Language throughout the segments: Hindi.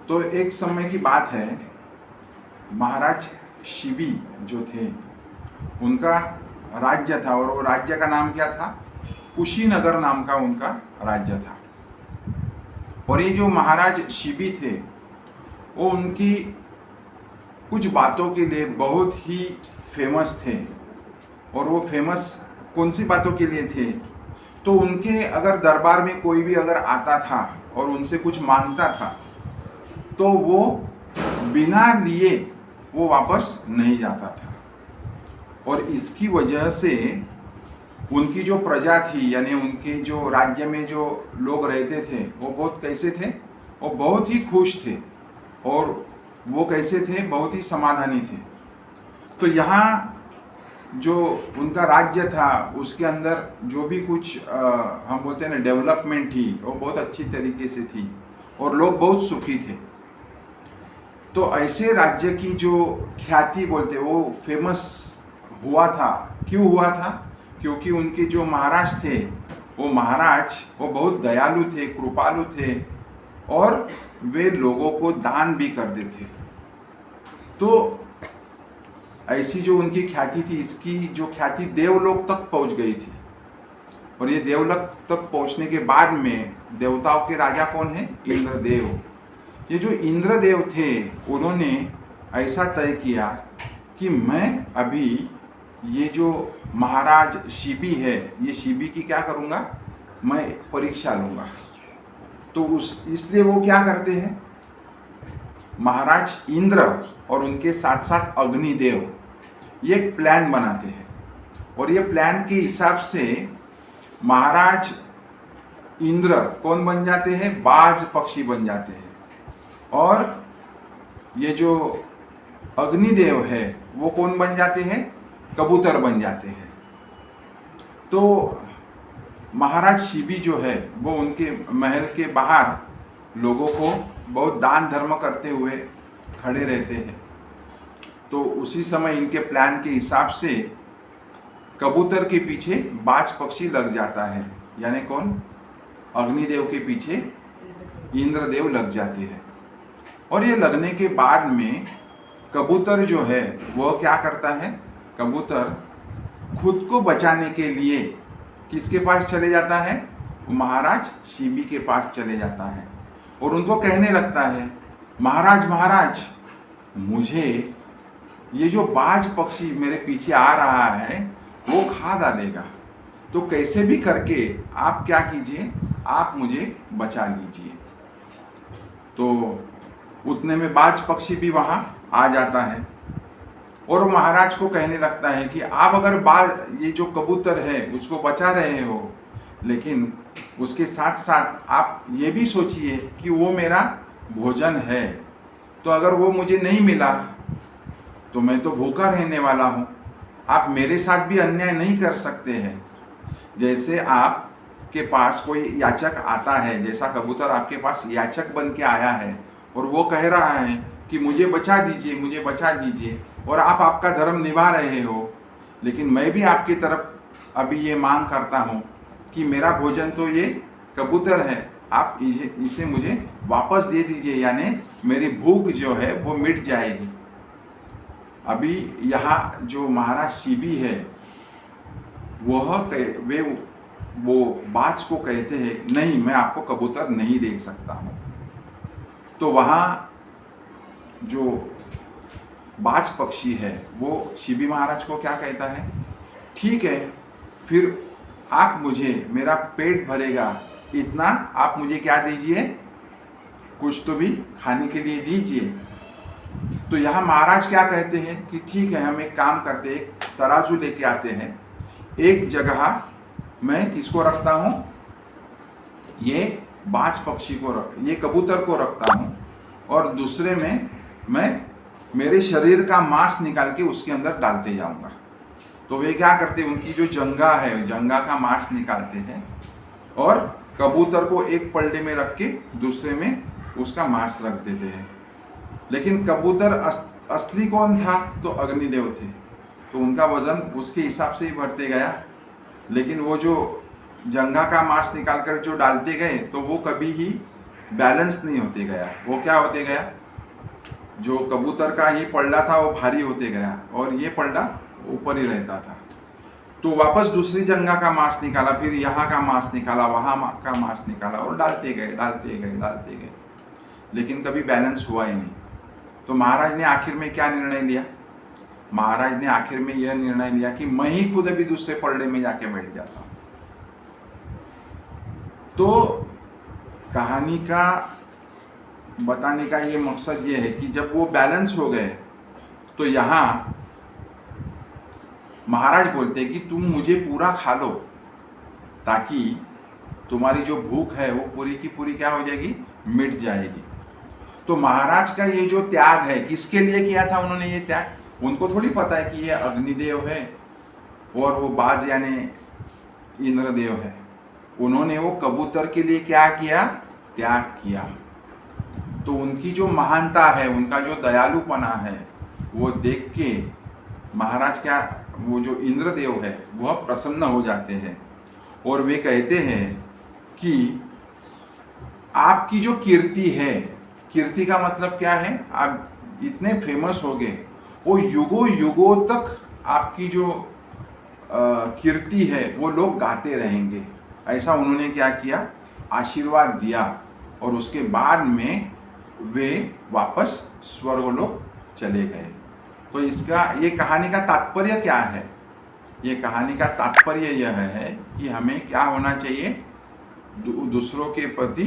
तो एक समय की बात है, महाराज शिबी जो थे उनका राज्य था, और वो राज्य का नाम क्या था? कुशीनगर नाम का उनका राज्य था। और ये जो महाराज शिबी थे वो उनकी कुछ बातों के लिए बहुत ही फेमस थे। और वो फेमस कौन सी बातों के लिए थे? तो उनके अगर दरबार में कोई भी अगर आता था और उनसे कुछ मांगता था तो वो बिना लिए वो वापस नहीं जाता था। और इसकी वजह से उनकी जो प्रजा थी, यानी उनके जो राज्य में जो लोग रहते थे, वो बहुत कैसे थे? वो बहुत ही खुश थे। और वो कैसे थे? बहुत ही समाधानी थे। तो यहाँ जो उनका राज्य था उसके अंदर जो भी कुछ हम बोलते हैं ना डेवलपमेंट थी, वो बहुत अच्छी तरीके से थी और लोग बहुत सुखी थे। तो ऐसे राज्य की जो ख्याति बोलते वो फेमस हुआ था। क्यों हुआ था? क्योंकि उनके जो महाराज थे वो महाराज वो बहुत दयालु थे, कृपालु थे, और वे लोगों को दान भी करते थे। तो ऐसी जो उनकी ख्याति थी, इसकी जो ख्याति देवलोक तक पहुंच गई थी। और ये देवलोक तक पहुंचने के बाद में देवताओं के राजा कौन है? इंद्रदेव। ये जो इंद्रदेव थे उन्होंने ऐसा तय किया कि मैं अभी ये जो महाराज शिबी है, ये शिबी की क्या करूँगा? मैं परीक्षा लूँगा। तो इसलिए वो क्या करते हैं? महाराज इंद्र और उनके साथ साथ अग्निदेव ये एक प्लान बनाते हैं। और ये प्लान के हिसाब से महाराज इंद्र कौन बन जाते हैं? बाज पक्षी बन जाते हैं। और ये जो अग्निदेव है वो कौन बन जाते हैं? कबूतर बन जाते हैं। तो महाराज शिबी जो है वो उनके महल के बाहर लोगों को बहुत दान धर्म करते हुए खड़े रहते हैं। तो उसी समय इनके प्लान के हिसाब से कबूतर के पीछे बाज पक्षी लग जाता है। यानी कौन? अग्निदेव के पीछे इंद्रदेव लग जाते हैं। और ये लगने के बाद में कबूतर जो है वह क्या करता है? कबूतर खुद को बचाने के लिए किसके पास चले जाता है? महाराज शिबी के पास चले जाता है और उनको कहने लगता है, महाराज महाराज, मुझे ये जो बाज पक्षी मेरे पीछे आ रहा है वो खा डालेगा, तो कैसे भी करके आप क्या कीजिए, आप मुझे बचा लीजिए। तो उतने में बाज पक्षी भी वहां आ जाता है और महाराज को कहने लगता है कि आप अगर ये जो कबूतर है उसको बचा रहे हो, लेकिन उसके साथ साथ आप ये भी सोचिए कि वो मेरा भोजन है। तो अगर वो मुझे नहीं मिला तो मैं तो भूखा रहने वाला हूँ। आप मेरे साथ भी अन्याय नहीं कर सकते हैं। जैसे आपके पास कोई याचक आता है, जैसा कबूतर आपके पास याचक बन के आया है और वो कह रहा है कि मुझे बचा दीजिए, मुझे बचा दीजिए, और आप आपका धर्म निभा रहे हो, लेकिन मैं भी आपकी तरफ अभी ये मांग करता हूँ कि मेरा भोजन तो ये कबूतर है, आप इसे मुझे वापस दे दीजिए, यानी मेरी भूख जो है वो मिट जाएगी। अभी यहाँ जो महाराज शिबी है वो बाज को कहते हैं, नहीं, मैं आपको कबूतर नहीं दे सकता हूँ। तो वहाँ जो बाज पक्षी है वो शिबी महाराज को क्या कहता है, ठीक है, फिर आप मुझे, मेरा पेट भरेगा इतना, आप मुझे क्या दीजिए, कुछ तो भी खाने के लिए दीजिए। तो यहाँ महाराज क्या कहते हैं कि ठीक है, हम एक काम करते हैं, एक तराजू लेके आते हैं, एक जगह मैं किसको रखता हूँ, ये बाज पक्षी को ये कबूतर को रखता हूँ, और दूसरे में मैं मेरे शरीर का मांस निकाल के उसके अंदर डालते जाऊंगा। तो वे क्या करते हैं, उनकी जो जंगा है, जंगा का मांस निकालते हैं और कबूतर को एक पलड़े में रख के दूसरे में उसका मांस रख देते हैं। लेकिन कबूतर असली कौन था? तो अग्निदेव थे। तो उनका वजन उसके हिसाब से ही बढ़ते गया, लेकिन वो जो जंगा का मांस निकाल कर जो डालते गए तो वो कभी ही बैलेंस नहीं होते गया। वो क्या होते गया, जो कबूतर का ही पल्ला था वो भारी होते गया और ये पल्ला ऊपर ही रहता था। तो वापस दूसरी जगह का मांस निकाला, फिर यहाँ का मांस निकाला, वहाँ का मांस निकाला और डालते गए, लेकिन कभी बैलेंस हुआ ही नहीं। तो महाराज ने आखिर में क्या निर्णय लिया? महाराज ने आखिर में यह निर्णय लिया कि मैं ही खुद अभी दूसरे पलड़े में जाके बैठ जाता हूँ। तो कहानी का बताने का ये मकसद ये है कि जब वो बैलेंस हो गए तो यहाँ महाराज बोलते कि तुम मुझे पूरा खा लो, ताकि तुम्हारी जो भूख है वो पूरी की पूरी क्या हो जाएगी, मिट जाएगी। तो महाराज का ये जो त्याग है, किसके लिए किया था उन्होंने ये त्याग? उनको थोड़ी पता है कि ये अग्निदेव है और वो बाज यानी इंद्रदेव है। उन्होंने वो कबूतर के लिए क्या किया? त्याग किया। तो उनकी जो महानता है, उनका जो दयालुपना है, वो देख के महाराज क्या, वो जो इंद्रदेव है वह प्रसन्न हो जाते हैं और वे कहते हैं कि आपकी जो कीर्ति है, कीर्ति का मतलब क्या है, आप इतने फेमस हो गए, वो युगों युगों तक आपकी जो कीर्ति है वो लोग गाते रहेंगे। ऐसा उन्होंने क्या किया, आशीर्वाद दिया। और उसके बाद में वे वापस स्वर्गलोक चले गए। तो इसका, ये कहानी का तात्पर्य क्या है? ये कहानी का तात्पर्य यह है कि हमें क्या होना चाहिए, दूसरों के प्रति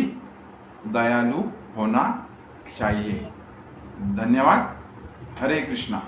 दयालु होना चाहिए। धन्यवाद। हरे कृष्णा।